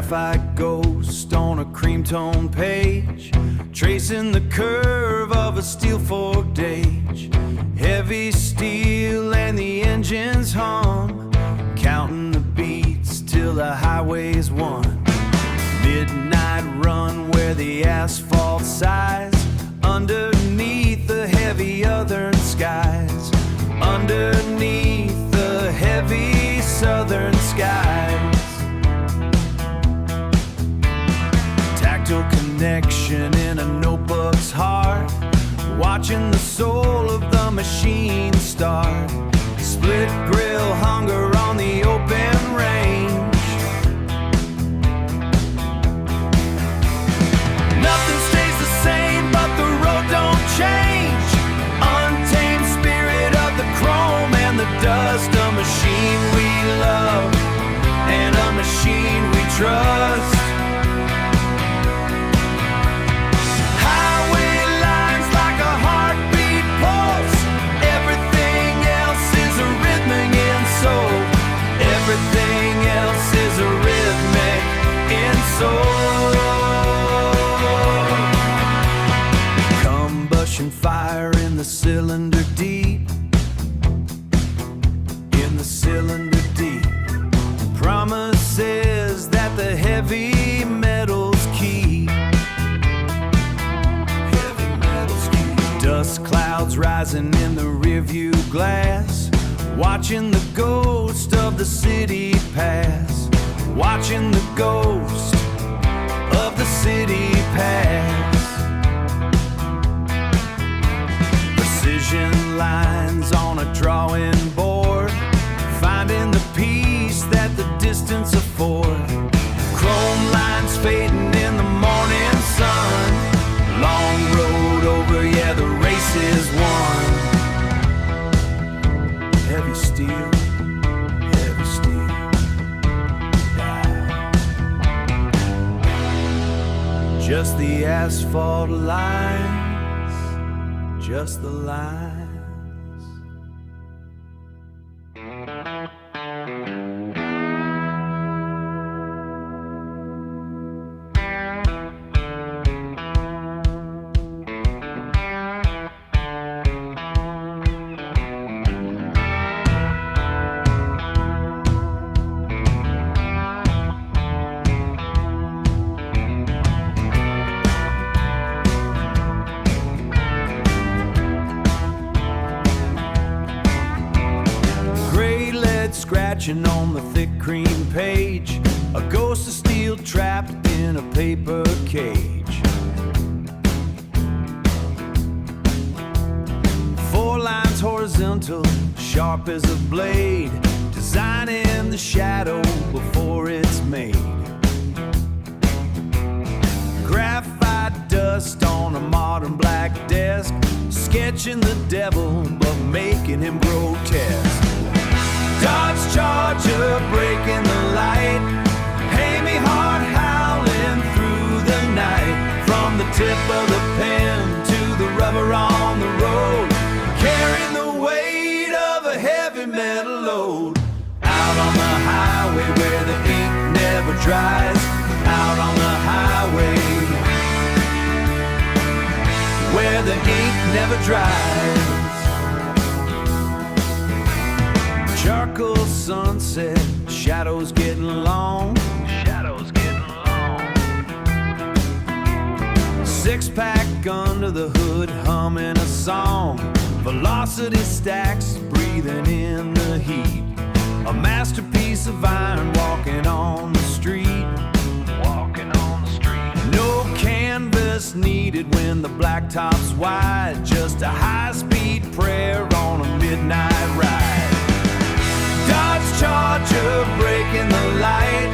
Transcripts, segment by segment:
graphite ghost on a cream tone page, tracing the curve of a steel forked age. Heavy steel and the engines hum, counting the beats till the highway's won. Midnight run where the asphalt sighs, underneath the heavy southern skies, underneath the heavy southern skies. Tactile connection in a notebook's heart, watching the soul of the machine start. Split grill hunger on the open range. Nothing stays the same, but the road don't change. Untamed spirit of the chrome and the dust. A machine we love and a machine we trust. Everything else is a rhythmic in soul. Combustion fire in the cylinder deep, in the cylinder deep. Promises that the heavy metals keep. Heavy metals keep. Dust clouds rising in the rearview glass, watching the ghost of the city pass, watching the ghost of the city pass. Precision lines on a drawing board, finding the peace that the distance affords. Chrome lines fading in the morning sun. Long road over, yeah, the race is won. Heavy steel, heavy steel. Just the asphalt lines, just the lines. Scratching on the thick cream page, a ghost of steel trapped in a paper cage. 4 lines horizontal, sharp as a blade, designing the shadow before it's made. Graphite dust on a modern black desk, sketching the devil but making him grotesque. Dodge Charger breaking the light, Hammy heart howling through the night. From the tip of the pen to the rubber on the road, carrying the weight of a heavy metal load. Out on the highway where the ink never dries, out on the highway where the ink never dries. Charcoal sunset, shadows getting long, shadows getting long. 6-pack under the hood, humming a song. Velocity stacks, breathing in the heat. A masterpiece of iron walking on the street, walking on the street. No canvas needed when the blacktop's wide, just a high-speed prayer on a midnight ride. Dodge Charger breaking the light,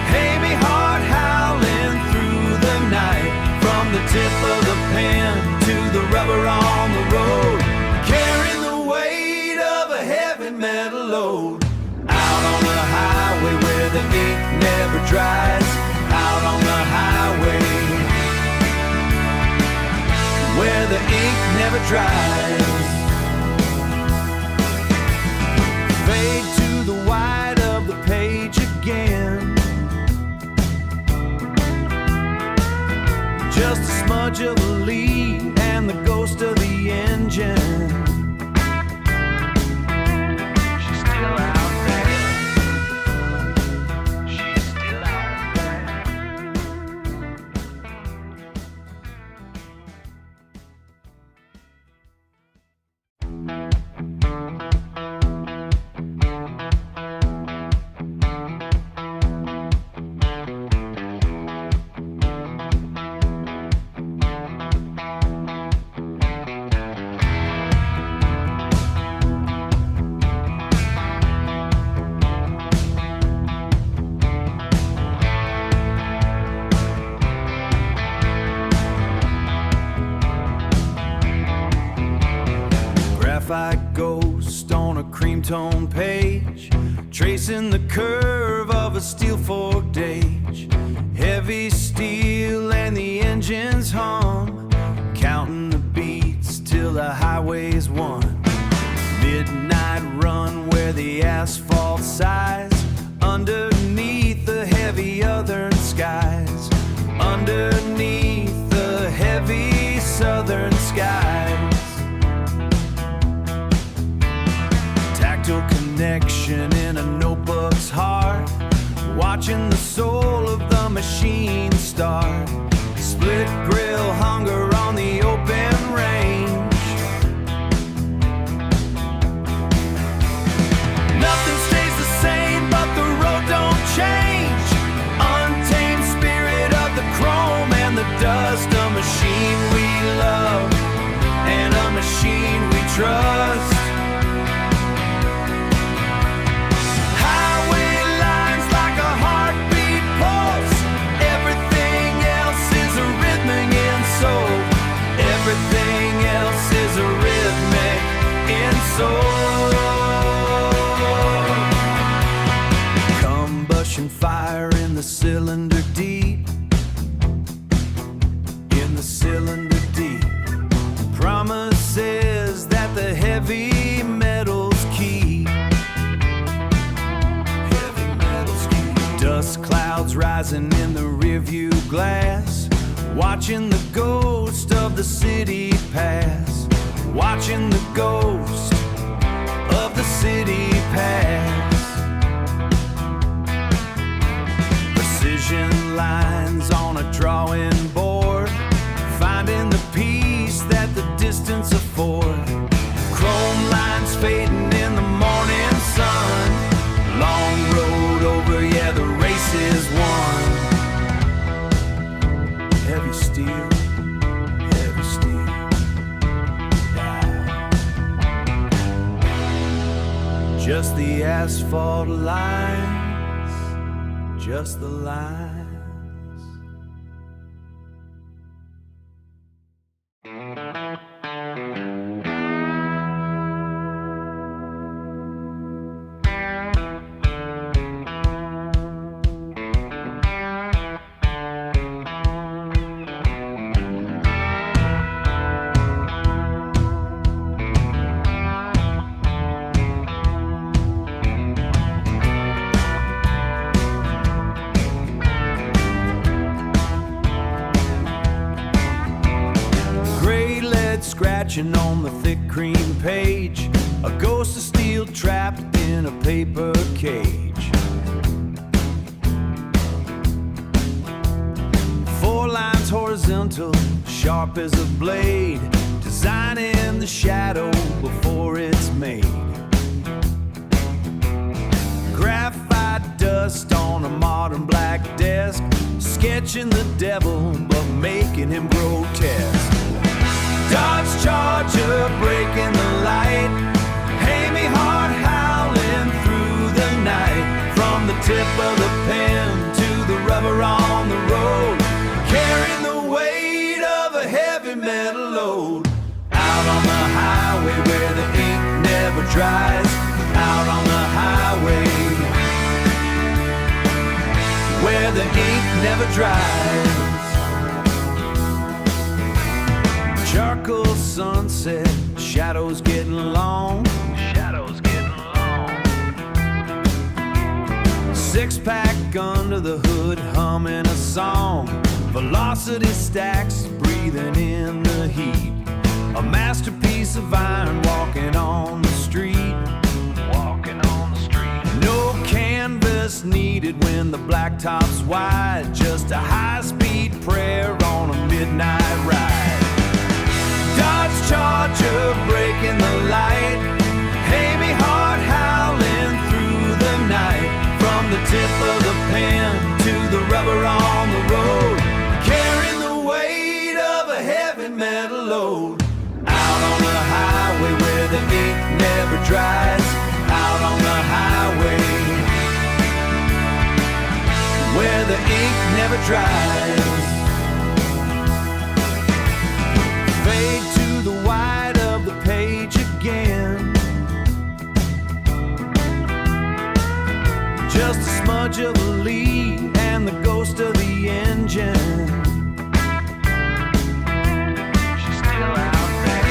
Hammy heart howling through the night. From the tip of the pen to the rubber on the road, carrying the weight of a heavy metal load. Out on the highway where the ink never dries, out on the highway where the ink never dries. Fade to the white of the page again, just a smudge of a lead and the ghost of the engine. She's still out there. She's still out there. Graphite ghost on a cream tone page, tracing the curve of a steel forked age. Heavy steel and the engines hum, counting the beats till the highway's won. Midnight run where the asphalt sighs, underneath the heavy southern skies, underneath the heavy southern skies. Tactile connection in a notebook's heart, watching the soul of the machine start. Split grill hunger on the open range. Nothing stays the same, but the road don't change. Untamed spirit of the chrome and the dust. A machine we love and a machine we trust. Everything else is a rhythmic in soul. Combustion fire in the cylinder deep, in the cylinder deep. Promises that the heavy metals keep. Heavy metals keep. Dust clouds rising in the rearview glass, watching the ghost of the city pass, watching the ghost of the city pass. Precision lines on a drawing board, finding the peace that the distance afford. Chrome lines fading in the morning sun. Long road over, yeah, the race is won. Heavy steel, heavy steel. Just the asphalt lines, just the lines. Scratching on the thick cream page, a ghost of steel trapped in a paper cage. 4 lines horizontal, sharp as a blade, designing the shadow before it's made. Graphite dust on a modern black desk, sketching the devil but making him grotesque. Dodge Charger breaking the light, Hammy heart howling through the night. From the tip of the pen to the rubber on the road, carrying the weight of a heavy metal load. Out on the highway where the ink never dries, out on the highway where the ink never dries. Charcoal sunset, shadows getting long, shadows getting long. 6-pack under the hood, humming a song. velocity stacks, breathing in the heat. A masterpiece of iron walking on the street. Walking on the street. No canvas needed when the blacktop's wide. Just a high-speed prayer on a midnight ride. Dodge Charger breaking the light. Heavy heart howling through the night. From the tip of the pen to the rubber on the road, carrying the weight of a heavy metal load. Out on the highway where the ink never dries. Out on the highway where the ink never dries. Fade to the white of the page again. Just a smudge of a lead and the ghost of the engine. She's still out there.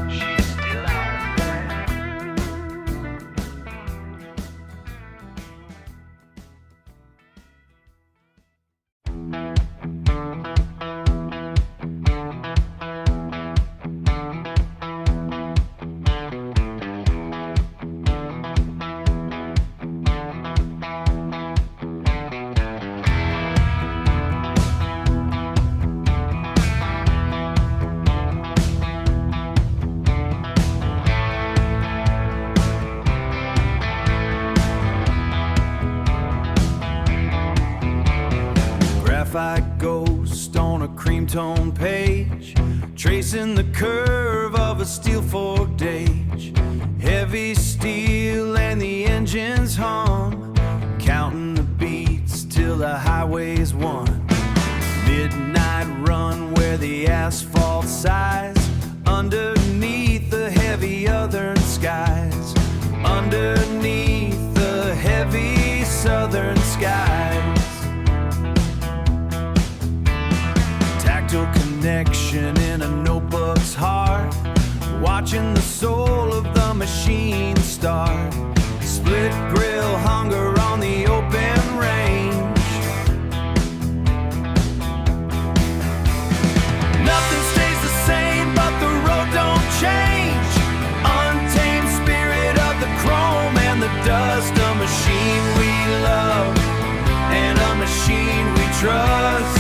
She's still out there. Graphite ghost on a cream tone page, tracing the curve of a steel fork gauge. Heavy steel and the engines hum, counting the beats till the highway's won. Midnight run where the asphalt sighs, underneath the heavy southern skies, underneath the heavy southern skies. Tactile connection in a notebook's heart, watching the soul of the machine start. Split grill hunger on the open range. Nothing stays the same, but the road don't change. Untamed spirit of the chrome and the dust. A machine we love and a machine we trust.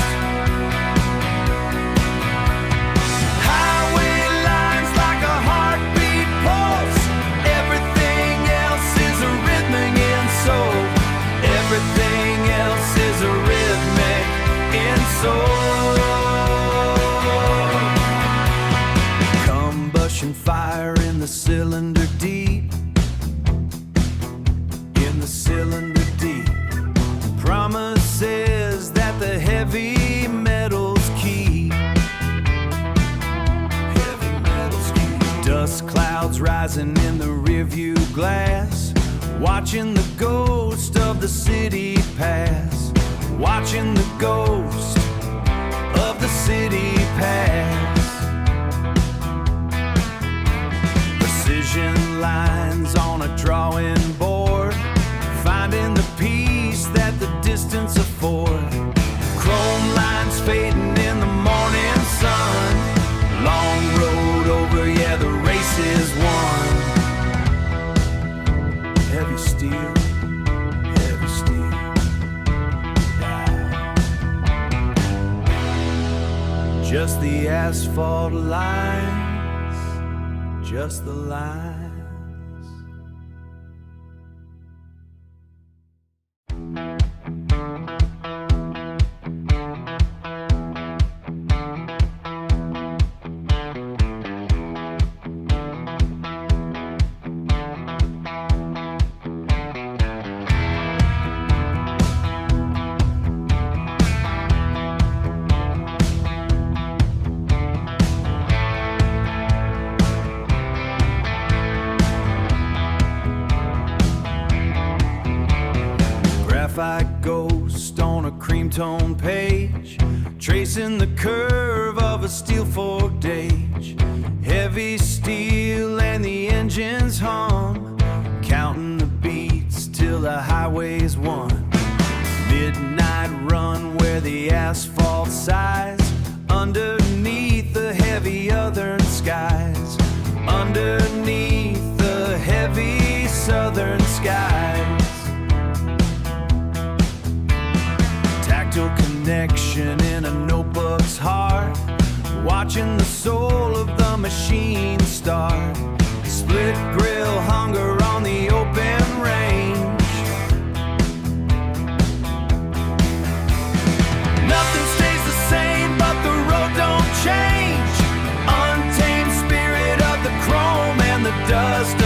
Everything else is a rhythmic in soul. Combustion fire in the cylinder deep, in the cylinder deep. Promises that the heavy metals keep. Heavy metals keep. Dust clouds rising in the rearview glass, watching the ghost of the city pass, watching the ghost of the city pass. Precision lines on a drawing board, finding the peace that the distance affords. Chrome lines fading in the morning sun. Long road over, yeah, the race is won. Heavy steel, heavy steel. Yeah. Just the asphalt lines, just the lines. Graphite ghost on a cream tone page, tracing the curve of a steel fork gauge. Heavy steel and the engines hum, counting the beats till the highway's won. Midnight run where the asphalt sighs, underneath the heavy southern skies, underneath the heavy southern skies. Tactile connection in a notebook's heart, watching the soul of the machine start. Split grill hunger on the open range. Nothing stays the same, but the road don't change. Untamed spirit of the chrome and the dust